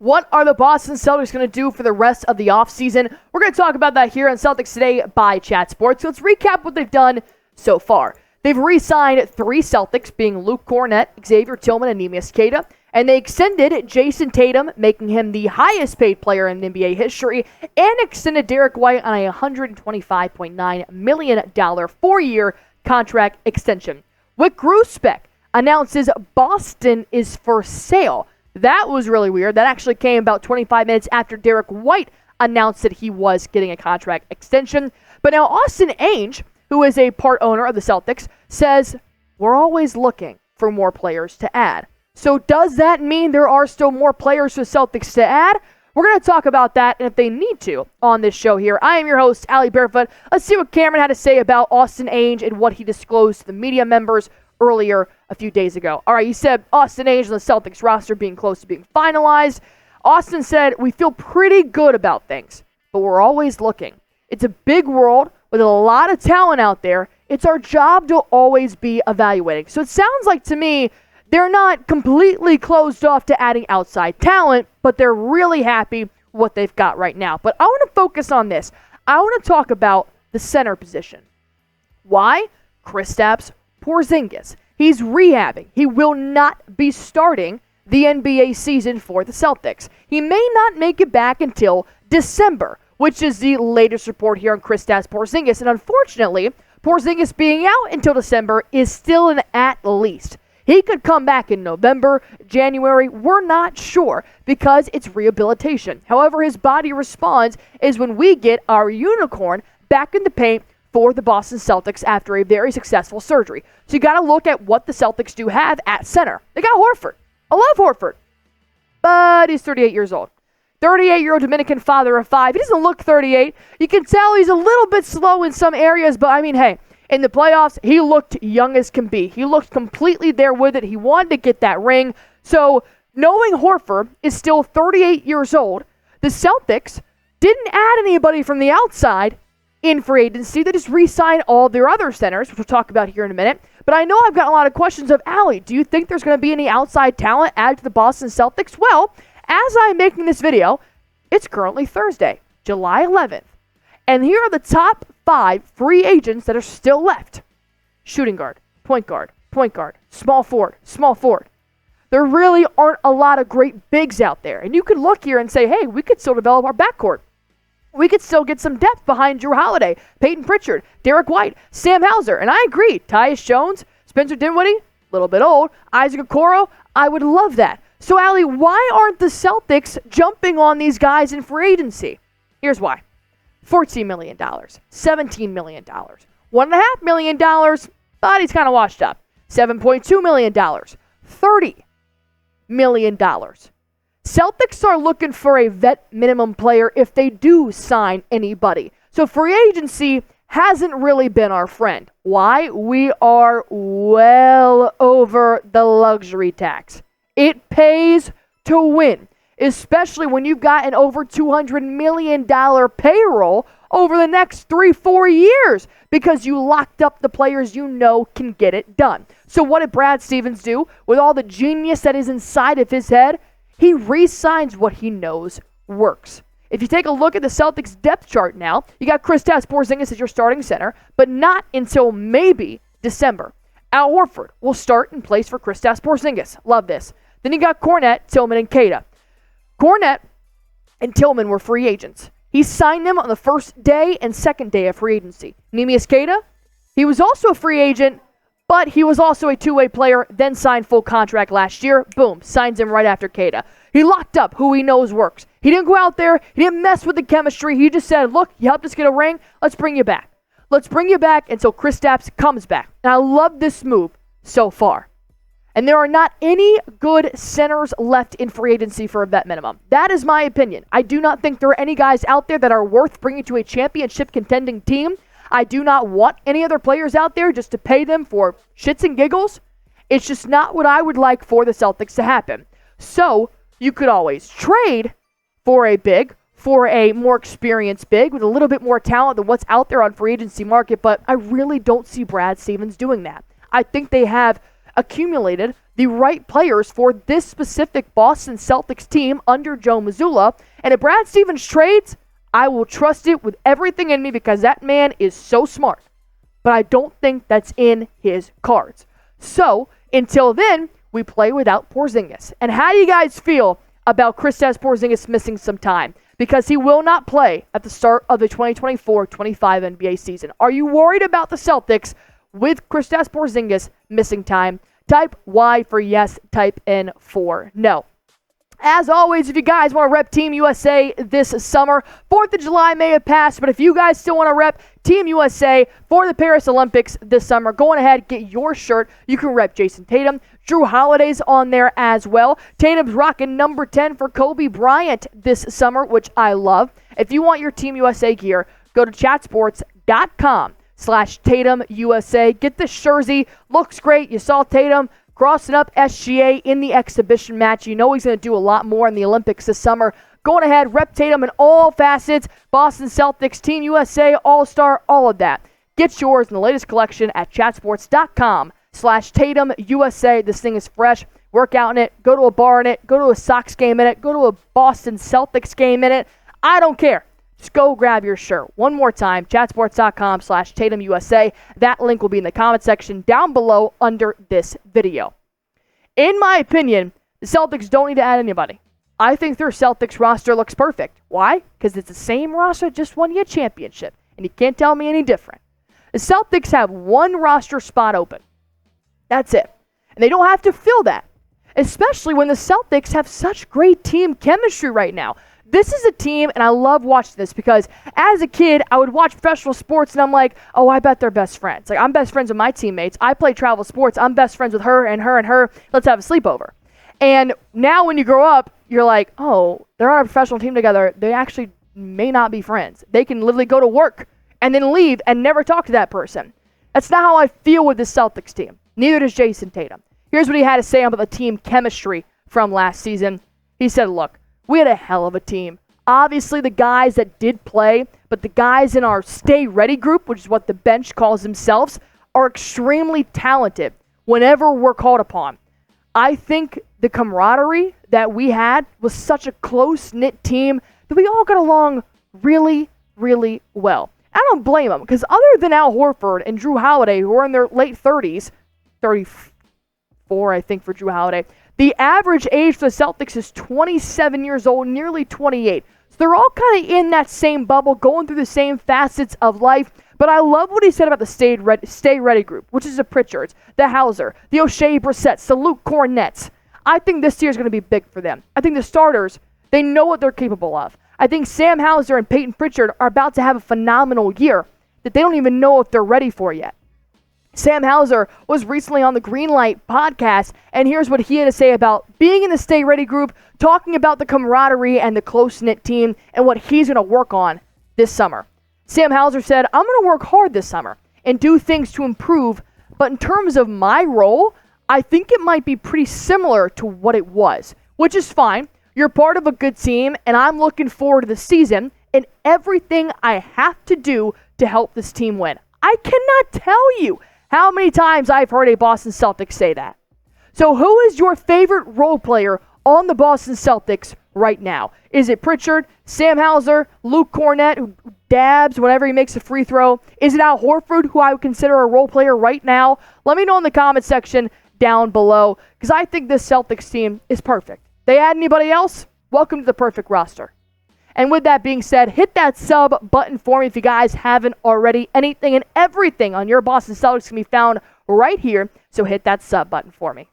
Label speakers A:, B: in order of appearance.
A: What are the Boston Celtics going to do for the rest of the offseason? We're going to talk about that here on Celtics Today by Chat Sports. So let's recap what they've done so far. They've re-signed 3 Celtics, being Luke Kornet, Xavier Tillman, and Neemias Queta. And they extended Jason Tatum, making him the highest paid player in NBA history, and extended Derek White on a $125.9 million 4-year contract extension. Wyc Grousbeck announces Boston is for sale. That was really weird. That actually came about 25 minutes after Derek White announced that he was getting a contract extension. But now Austin Ainge, who is a part owner of the Celtics, says, we're always looking for more players to add. So does that mean there are still more players for the Celtics to add? We're going to talk about that and if they need to on this show here. I am your host, Allie Barefoot. Let's see what Cameron had to say about Austin Ainge and what he disclosed to the media members earlier a few days ago. All right, he said Austin Ainge and the Celtics roster being close to being finalized. Austin said, we feel pretty good about things, but we're always looking. It's a big world with a lot of talent out there. It's our job to always be evaluating. So it sounds like to me, they're not completely closed off to adding outside talent, but they're really happy with what they've got right now. But I want to focus on this. I want to talk about the center position. Why? Kristaps Porzingis. He's rehabbing. He will not be starting the NBA season for the Celtics. He may not make it back until December, which is the latest report here on Kristaps Porzingis. And unfortunately, Porzingis being out until December is still an at least. He could come back in November, January, we're not sure because it's rehabilitation. However, his body responds is when we get our unicorn back in the paint for the Boston Celtics after a very successful surgery. So you got to look at what the Celtics do have at center. They got Horford. I love Horford, but he's 38 years old. 38-year-old Dominican father of 5. He doesn't look 38. You can tell he's a little bit slow in some areas, but I mean, hey, in the playoffs, he looked young as can be. He looked completely there with it. He wanted to get that ring. So knowing Horford is still 38 years old, the Celtics didn't add anybody from the outside in free agency. They just re-signed all their other centers, which we'll talk about here in a minute. But I know I've got a lot of questions of, Allie, do you think there's going to be any outside talent added to the Boston Celtics? Well, as I'm making this video, it's currently Thursday, July 11th. And here are the top 5 free agents that are still left. Shooting guard, point guard, small forward. There really aren't a lot of great bigs out there. And you could look here and say, hey, we could still develop our backcourt. We could still get some depth behind Drew Holiday, Peyton Pritchard, Derek White, Sam Hauser. And I agree, Tyus Jones, Spencer Dinwiddie, a little bit old, Isaac Okoro, I would love that. So, Allie, why aren't the Celtics jumping on these guys in free agency? Here's why. $14 million, $17 million, $1.5 million, but he's kind of washed up. $7.2 million, $30 million. Celtics are looking for a vet minimum player if they do sign anybody. So free agency hasn't really been our friend. Why? We are well over the luxury tax. It pays to win, especially when you've got an over $200 million payroll over the next 3-4 years because you locked up the players you know can get it done. So what did Brad Stevens do with all the genius that is inside of his head? He re-signs what he knows works. If you take a look at the Celtics depth chart now, you got Kristaps Porzingis as your starting center, but not until maybe December. Al Horford will start in place for Kristaps Porzingis. Love this. Then you got Kornet, Tillman, and Queta. Kornet and Tillman were free agents. He signed them on the first day and second day of free agency. Neemias Queta, he was also a free agent, but he was also a two-way player, then signed full contract last year. Boom, signs him right after Queta. He locked up who he knows works. He didn't go out there. He didn't mess with the chemistry. He just said, look, you helped us get a ring. Let's bring you back. Let's bring you back until Kristaps comes back. And I love this move so far. And there are not any good centers left in free agency for a vet minimum. That is my opinion. I do not think there are any guys out there that are worth bringing to a championship contending team. I do not want any other players out there just to pay them for shits and giggles. It's just not what I would like for the Celtics to happen. So you could always trade for a big, for a more experienced big with a little bit more talent than what's out there on free agency market, but I really don't see Brad Stevens doing that. I think they have accumulated the right players for this specific Boston Celtics team under Joe Mazzulla. And if Brad Stevens trades, I will trust it with everything in me because that man is so smart. But I don't think that's in his cards. So, until then, we play without Porzingis. And how do you guys feel about Kristaps Porzingis missing some time? Because he will not play at the start of the 2024-25 NBA season. Are you worried about the Celtics with Kristaps Porzingis missing time? Type Y for yes, type N for no. As always, if you guys want to rep Team USA this summer, 4th of July may have passed, but if you guys still want to rep Team USA for the Paris Olympics this summer, go on ahead, get your shirt. You can rep Jason Tatum. Drew Holiday's on there as well. Tatum's rocking number 10 for Kobe Bryant this summer, which I love. If you want your Team USA gear, go to chatsports.com/Tatum USA. Get this jersey. Looks great. You saw Tatum crossing up SGA in the exhibition match. You know he's going to do a lot more in the Olympics this summer. Going ahead, rep Tatum in all facets. Boston Celtics, Team USA, All-Star, all of that. Get yours in the latest collection at chatsports.com/Tatum USA. This thing is fresh. Work out in it. Go to a bar in it. Go to a Sox game in it. Go to a Boston Celtics game in it. I don't care. Just go grab your shirt. One more time, chatsports.com/Tatum USA. That link will be in the comment section down below under this video. In my opinion, the Celtics don't need to add anybody. I think their Celtics roster looks perfect. Why? Because it's the same roster, just won you a championship. And you can't tell me any different. The Celtics have one roster spot open. That's it. And they don't have to fill that. Especially when the Celtics have such great team chemistry right now. This is a team, and I love watching this because as a kid, I would watch professional sports, and I'm like, oh, I bet they're best friends. Like, I'm best friends with my teammates. I play travel sports. I'm best friends with her and her and her. Let's have a sleepover. And now when you grow up, you're like, oh, they're on a professional team together. They actually may not be friends. They can literally go to work and then leave and never talk to that person. That's not how I feel with this Celtics team. Neither does Jason Tatum. Here's what he had to say about the team chemistry from last season. He said, look, we had a hell of a team. Obviously, the guys that did play, but the guys in our stay ready group, which is what the bench calls themselves, are extremely talented whenever we're called upon. I think the camaraderie that we had was such a close-knit team that we all got along really, really well. I don't blame them, because other than Al Horford and Drew Holiday, who are in their late 30s, 34, I think, for Drew Holiday, the average age for the Celtics is 27 years old, nearly 28. So they're all kind of in that same bubble, going through the same facets of life. But I love what he said about the Stay Ready group, which is the Pritchards, the Hauser, the O'Shea Brissetts, the Luke Kornets. I think this year is going to be big for them. I think the starters, they know what they're capable of. I think Sam Hauser and Peyton Pritchard are about to have a phenomenal year that they don't even know if they're ready for yet. Sam Hauser was recently on the Greenlight podcast, and here's what he had to say about being in the Stay Ready group, talking about the camaraderie and the close-knit team, and what he's going to work on this summer. Sam Hauser said, I'm going to work hard this summer and do things to improve, but in terms of my role, I think it might be pretty similar to what it was, which is fine. You're part of a good team, and I'm looking forward to the season and everything I have to do to help this team win. I cannot tell you how many times I've heard a Boston Celtics say that. So who is your favorite role player on the Boston Celtics right now? Is it Pritchard, Sam Hauser, Luke Kornet, who dabs whenever he makes a free throw? Is it Al Horford, who I would consider a role player right now? Let me know in the comment section down below, because I think this Celtics team is perfect. They add anybody else? Welcome to the perfect roster. And with that being said, hit that sub button for me if you guys haven't already. Anything and everything on your Boston Celtics can be found right here, so hit that sub button for me.